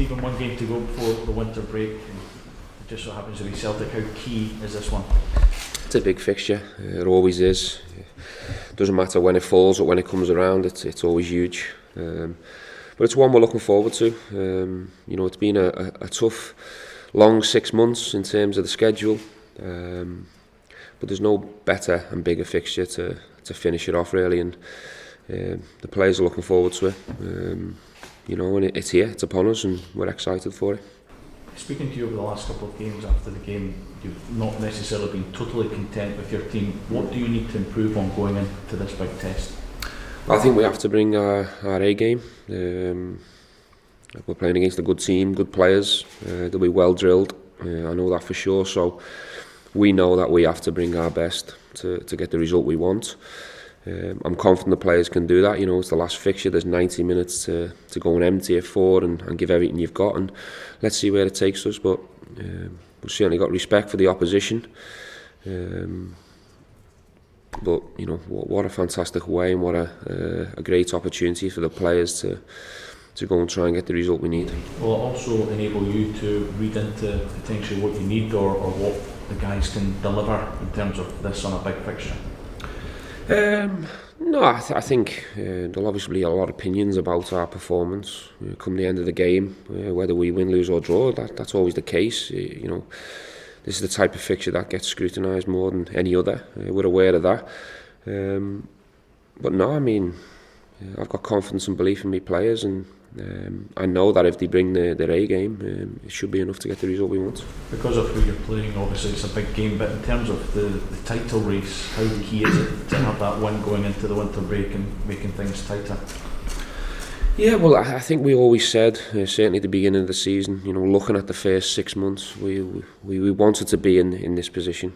Stephen, one game to go before the winter break. It just so happens to be Celtic. How key is this one? It's a big fixture. It always is. It doesn't matter when it falls or when it comes around. It's always huge. But it's one we're looking forward to. It's been a tough, long 6 months in terms of the schedule. But there's no better and bigger fixture to finish it off, really. And the players are looking forward to it. And it's here, it's upon us, and we're excited for it. Speaking to you over the last couple of games after the game, you've not necessarily been totally content with your team. What do you need to improve on going into this big test? I think we have to bring our A game. We're playing against a good team, good players. They'll be well drilled. I know that for sure. So we know that we have to bring our best to get the result we want. I'm confident the players can do that. It's the last fixture. There's 90 minutes to go and empty it forward and give everything you've got, and let's see where it takes us. But we've certainly got respect for the opposition. But what a fantastic way, and what a great opportunity for the players to go and try and get the result we need. Will it also enable you to read into potentially what you need or what the guys can deliver in terms of this on a big fixture? No, I think there'll obviously be a lot of opinions about our performance come the end of the game, whether we win, lose or draw. That's always the case. This is the type of fixture that gets scrutinised more than any other. We're aware of that. But no, I've got confidence and belief in my players, and I know that if they bring their A game, it should be enough to get the result we want. Because of who you're playing, obviously it's a big game, but in terms of the title race, how key is it to have that win going into the winter break and making things tighter? Yeah, well, I think we always said, certainly at the beginning of the season, looking at the first 6 months, we wanted to be in this position.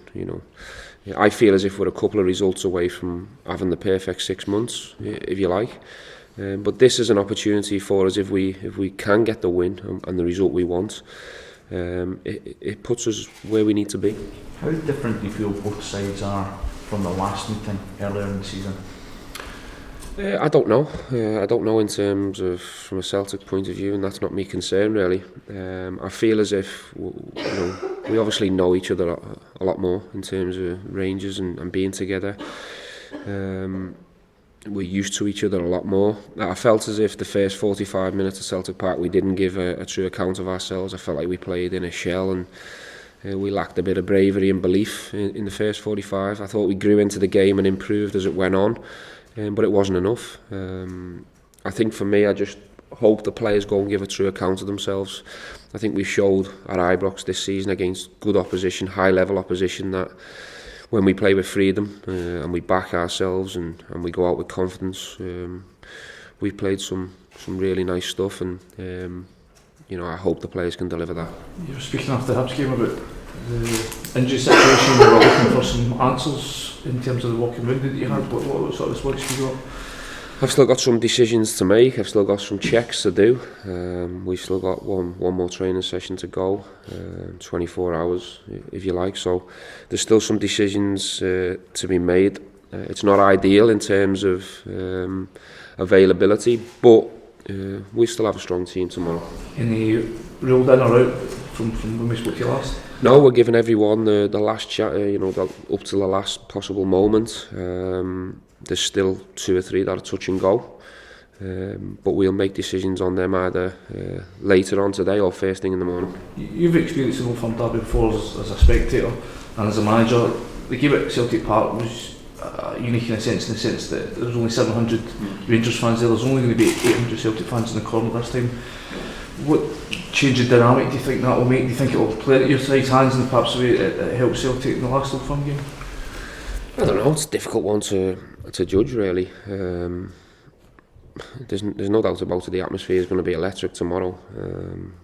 I feel as if we're a couple of results away from having the perfect 6 months, if you like. But this is an opportunity for us if we can get the win and the result we want. It puts us where we need to be. How different do you feel both sides are from the last meeting earlier in the season? I don't know. I don't know in terms of from a Celtic point of view, and that's not my concern really. I feel as if we obviously know each other a lot more in terms of Rangers and being together. We're used to each other a lot more. I felt as if the first 45 minutes at Celtic Park we didn't give a true account of ourselves. I felt like we played in a shell, and we lacked a bit of bravery and belief in the first 45. I thought we grew into the game and improved as it went on, but it wasn't enough. I think for me, I just hope the players go and give a true account of themselves. I think we showed at Ibrox this season against good opposition, high level opposition, that when we play with freedom and we back ourselves and we go out with confidence, we've played some really nice stuff, and I hope the players can deliver that. You were speaking after the Hibs game about the injury situation. We were looking for some answers in terms of the walking wound that you had. What sort of response did you got? I've still got some decisions to make. I've still got some checks to do. We've still got one more training session to go, 24 hours if you like. So there's still some decisions to be made. It's not ideal in terms of availability, but we still have a strong team tomorrow. Any ruled in or out from when we spoke to you last? No, we're giving everyone the last chat, up to the last possible moment. There's still 2 or 3 that are touch and go, but we'll make decisions on them either later on today or first thing in the morning. You've experienced an Old Firm derby before as a spectator and as a manager. The game at Celtic Park was unique in the sense that there was only 700 Rangers fans there. There's only going to be 800 Celtic fans in the corner this time. What change of dynamic do you think that will make? Do you think it will play at your side's hands and perhaps the way it helped Celtic in the last Old Firm game? I don't know, it's a difficult one to judge really. There's no doubt about it, the atmosphere is going to be electric tomorrow.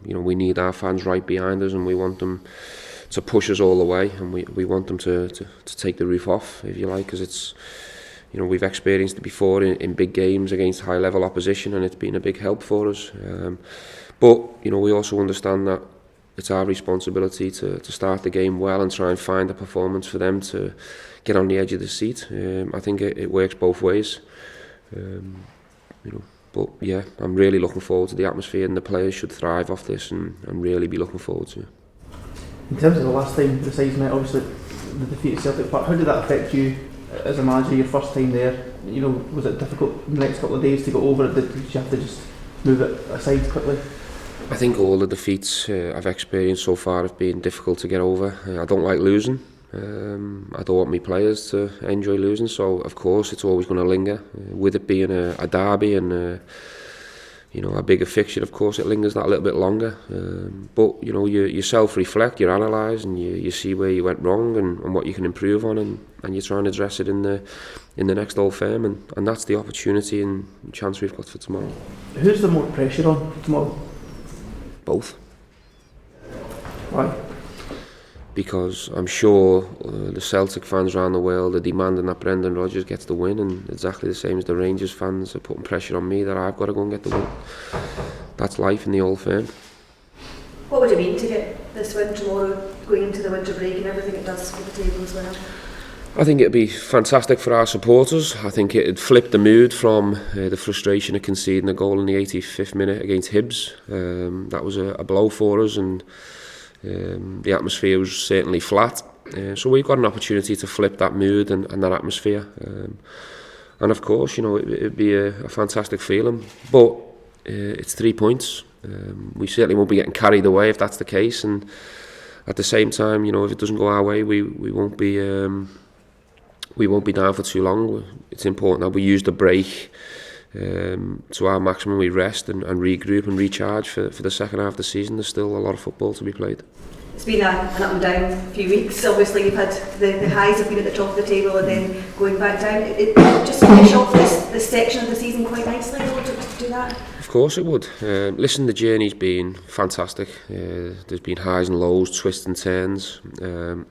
We need our fans right behind us, and we want them to push us all the way, and we want them to take the roof off, if you like, because it's, we've experienced it before in big games against high level opposition, and it's been a big help for us. But we also understand that it's our responsibility to start the game well and try and find a performance for them to get on the edge of the seat. I think it works both ways. But yeah, I'm really looking forward to the atmosphere, and the players should thrive off this, and really be looking forward to it. In terms of the last time the sides met, obviously the defeat at Celtic Park, how did that affect you as a manager, your first time there? You know, was it difficult the next couple of days to get over it? Did you have to just move it aside quickly? I think all the defeats I've experienced so far have been difficult to get over. I don't like losing. I don't want my players to enjoy losing, so of course it's always going to linger. With it being a derby and you know, a bigger fixture, of course it lingers that a little bit longer. But you know, you self-reflect, you analyse, and you see where you went wrong and what you can improve on, and you try and address it in the next Old Firm, and that's the opportunity and chance we've got for tomorrow. Who's the more pressure on tomorrow? Both. Why? Because I'm sure the Celtic fans around the world are demanding that Brendan Rodgers gets the win, and exactly the same as the Rangers fans are putting pressure on me that I've got to go and get the win. That's life in the Old Firm. What would it mean to get this win tomorrow, going into the winter break and everything it does for the table as well? I think it'd be fantastic for our supporters. I think it'd flip the mood from the frustration of conceding a goal in the 85th minute against Hibs. That was a blow for us, and the atmosphere was certainly flat. So we've got an opportunity to flip that mood and that atmosphere. And of course, you know, it'd be a fantastic feeling. But it's 3 points. We certainly won't be getting carried away if that's the case. And at the same time, you know, if it doesn't go our way, we won't be down for too long. It's important that we use the break to our maximum. We rest and regroup and recharge for the second half of the season. There's still a lot of football to be played. It's been an up and down few weeks. Obviously you've had the highs have been at the top of the table and then going back down. It just finish off this section of the season quite nicely though, to do that? Of course it would. Listen, the journey's been fantastic. There's been highs and lows, twists and turns.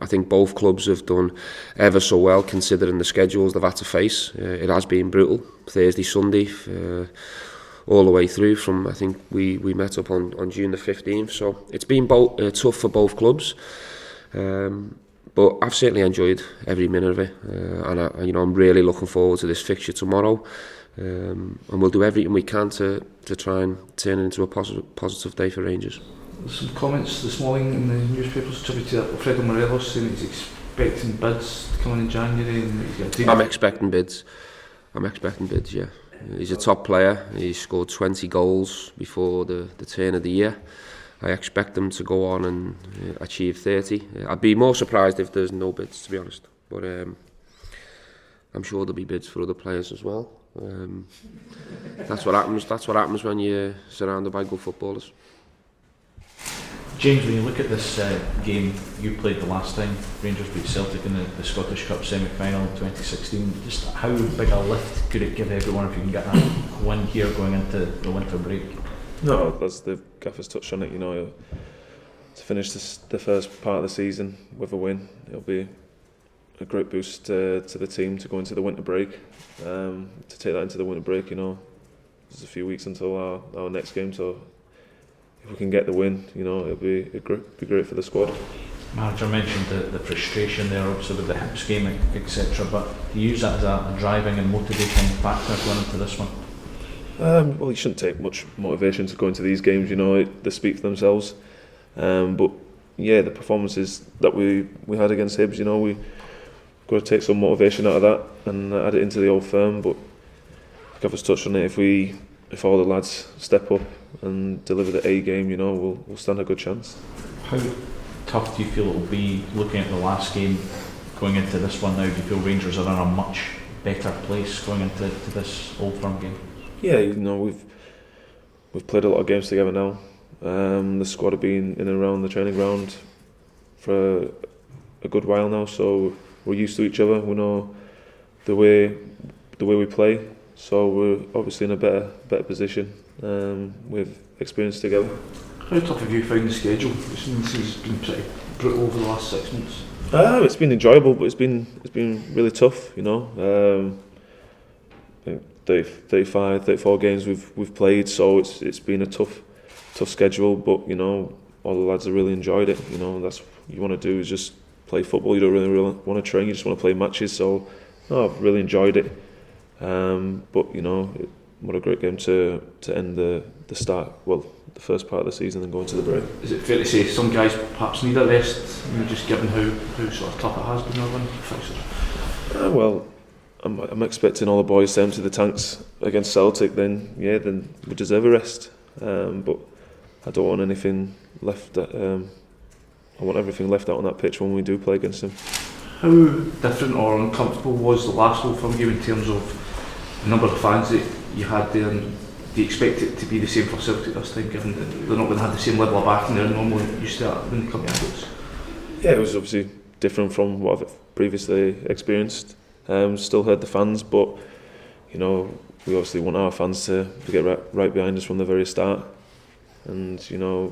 I think both clubs have done ever so well considering the schedules they've had to face. It has been brutal. Thursday, Sunday, all the way through from, I think we met up on June the 15th. So it's been tough for both clubs. But I've certainly enjoyed every minute of it. And I'm really looking forward to this fixture tomorrow. And we'll do everything we can to try and turn it into a positive day for Rangers. There's some comments this morning in the newspapers attributed to Alfredo Morelos saying he's expecting bids to come in January and he's got a team. I'm expecting bids, yeah. He's a top player. He scored 20 goals before the turn of the year. I expect him to go on and achieve 30. I'd be more surprised if there's no bids, to be honest. But I'm sure there'll be bids for other players as well. That's what happens when you're surrounded by good footballers. James, when you look at this game you played the last time Rangers beat Celtic in the Scottish Cup semi-final in 2016, just how big a lift could it give everyone if you can get a win here going into the winter break? No, as the gaffers touched on it, you know, to finish the first part of the season with a win, it'll be a great boost to the team to go into the winter break. To take that into the winter break, you know, there's a few weeks until our next game, so if we can get the win, you know, it'll be great for the squad. Manager mentioned the frustration there, obviously with the Hibs game, etc. But do you use that as a driving and motivating factor going into this one? Well, you shouldn't take much motivation to go into these games. You know, they speak for themselves. But yeah, the performances that we had against Hibs, you know, we got to take some motivation out of that and add it into the Old Firm. But Gavin's touched on it. If all the lads step up and deliver the A game, you know, we'll stand a good chance. How tough do you feel it will be looking at the last game going into this one now? Do you feel Rangers are in a much better place going into this Old Firm game? Yeah, you know, we've played a lot of games together now. The squad have been in and around the training ground for a good while now, so we're used to each other. We know the way we play, so we're obviously in a better position with experience together. How tough have you found the schedule? It seems it's been pretty brutal over the last 6 months. It's been enjoyable, but it's been really tough. You know, 34 games we've played, so it's been a tough schedule. But you know, all the lads have really enjoyed it. You know, that's what you want to do is just play football. You don't really want to train. You just want to play matches. So, I've really enjoyed it. But you know, what a great game to end the start, well, the first part of the season and go into the break. Is it fair to say some guys perhaps need a rest, just given how sort of tough it has been over fixtures? Well, I'm expecting all the boys to empty the tanks against Celtic. Then we deserve a rest. But I don't want anything left. I want everything left out on that pitch when we do play against them. How different or uncomfortable was the last Old Firm game in terms of the number of fans that you had there, and do you expect it to be the same for Celtic this time, given that they're not going to have the same level of backing they're normally used to when they come to Ibrox? Yeah, it was obviously different from what I've previously experienced. Still heard the fans, but we obviously want our fans to get right behind us from the very start, and a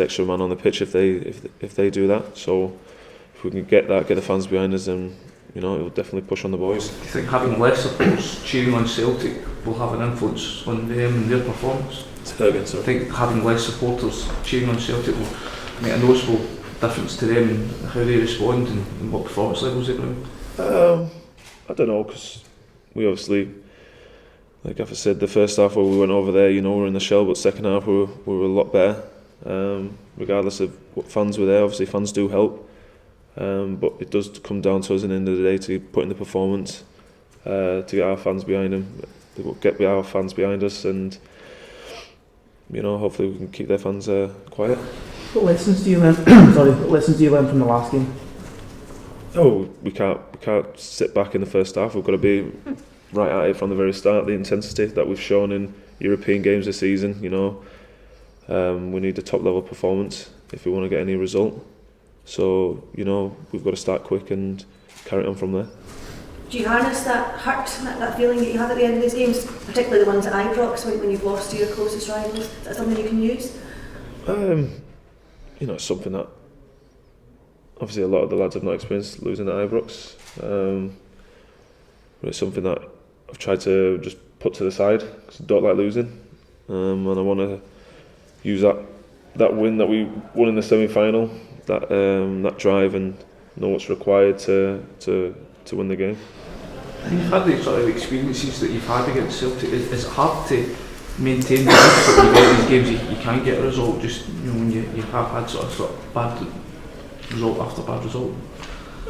extra man on the pitch if they do that. So if we can get the fans behind us, then it'll definitely push on the boys. Do you think having less supporters cheering on Celtic will have an influence on them and their performance? Say that again, sorry. I think having less supporters cheering on Celtic will make a noticeable difference to them and how they respond and what performance levels they bring. I don't know, because we obviously, like I said, the first half where we went over there, we were in the shell, but second half we were a lot better. Regardless of what fans were there, obviously fans do help. But it does come down to us at the end of the day to put in the performance, to get our fans behind them, get our fans behind us, and hopefully we can keep their fans quiet. What lessons do you learn? What lessons do you learn from the last game? Oh, we can't sit back in the first half. We've got to be right at it from the very start. The intensity that we've shown in European games this season, we need a top level performance if we want to get any result. So we've got to start quick and carry on from there. Do you harness that hurt, that feeling that you have at the end of these games, particularly the ones at Ibrox when you've lost to your closest rivals? Is that something you can use? It's something that obviously a lot of the lads have not experienced, losing at Ibrox. But it's something that I've tried to just put to the side because I don't like losing, and I want to use that win that we won in the semi-final, that drive, and know what's required to win the game. And you've had the sort of experiences that you've had against Celtic. Is it hard to maintain the that you get these games? You can get a result just when you have had sort of bad result after bad result.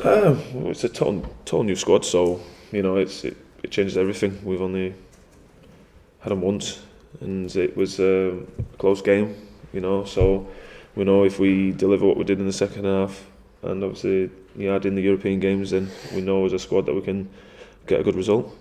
It's a total new squad, so it changes everything. We've only had them once, and it was a close game. So we know if we deliver what we did in the second half, and obviously add in the European games, then we know as a squad that we can get a good result.